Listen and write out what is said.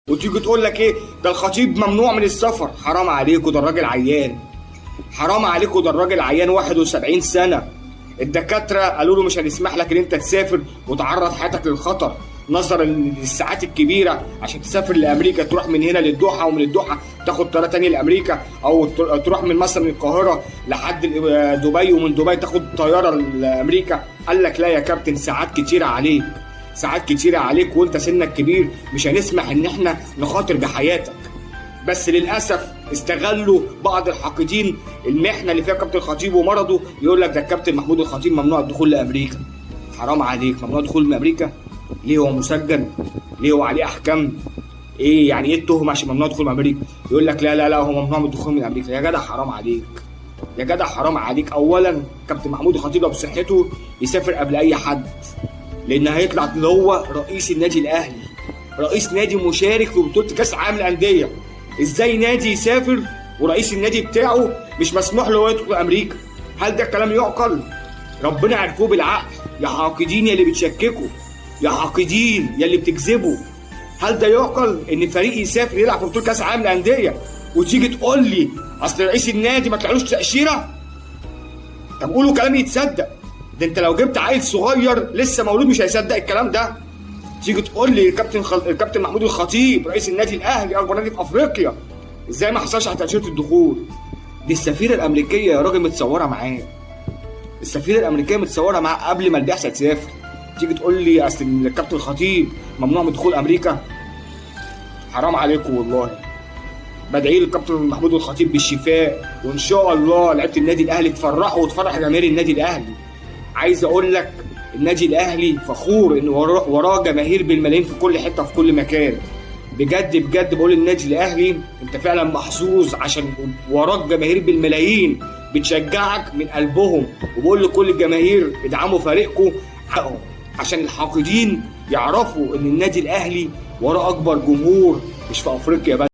وتيجي تقول لك ايه ده الخطيب ممنوع من السفر. حرام عليكم، ده الراجل عيان. حرام عليكم، ده الراجل عيان 71 سنه. الدكاتره قالوا له مش هنسمح لك ان انت تسافر وتعرض حياتك للخطر نظرا للساعات الكبيره عشان تسافر لامريكا، تروح من هنا للدوحه ومن الدوحه تاخد طياره ثانيه لامريكا، او تروح من مثلا من القاهره لحد دبي ومن دبي تاخد طياره لامريكا. قال لك لا يا كابتن، ساعات كتيره عليك، ساعات كتيره عليك وانت سنك كبير، مش هنسمح ان احنا نخاطر بحياتك. بس للاسف استغلوا بعض الحاقدين المحنه اللي فيها كابتن الخطيب ومرضه، يقول لك ده الكابتن محمود الخطيب ممنوع الدخول لامريكا. حرام عليك، ممنوع الدخول لامريكا؟ ليه هو مسجل؟ ليه هو عليه احكام؟ ايه يعني ايه التهمه عشان ممنوع الدخول من امريكا؟ يقول لك لا لا لا هو ممنوع من الدخول من امريكا. يا جدع حرام عليك، يا جدع حرام عليك. اولا كابتن محمود الخطيب لو بصحته يسافر قبل اي حد، لان هيطلع اللي هو رئيس النادي الاهلي، رئيس نادي مشارك في بطوله كاس العالم للانديه. ازاي نادي يسافر ورئيس النادي بتاعه مش مسموح له يدخل امريكا؟ هل ده كلام يعقل؟ ربنا عرفوه بالعقل. يا حاقدين يا اللي بتشككوا، يا حاقدين يا اللي بتكذبوا، هل ده يعقل ان فريق يسافر يلعب في بطوله كاس العالم للانديه وتيجي تقول لي اصل رئيس النادي ما طلعلوش تاشيره؟ طب قولوا كلام يتصدق. ده انت لو جبت عيل صغير لسه مولود مش هيصدق الكلام ده. تيجي تقول لي الكابتن محمود الخطيب رئيس النادي الاهلي اكبر نادي في افريقيا ازاي ما حصلش على تاشيره الدخول؟ دي السفيره الامريكيه يا راجل متصوره معاه، السفيره الامريكيه متصوره معاه قبل ما البعثه تسافر. تيجي تقول لي اصل الكابتن الخطيب ممنوع من دخول امريكا؟ حرام عليكم والله. بدعي للكابتن محمود الخطيب بالشفاء، وان شاء الله لعيبه النادي الاهلي تفرحوا وتفرح جماهير النادي الاهلي. عايز اقول لك النادي الاهلي فخور ان وراه جماهير بالملايين في كل حته في كل مكان. بجد بجد بقول للنادي الاهلي انت فعلا محظوظ عشان وراك جماهير بالملايين بتشجعك من قلبهم. وبقول لكل الجماهير ادعموا فريقكم حقهم عشان الحاقدين يعرفوا ان النادي الاهلي وراه اكبر جمهور مش في افريقيا بس.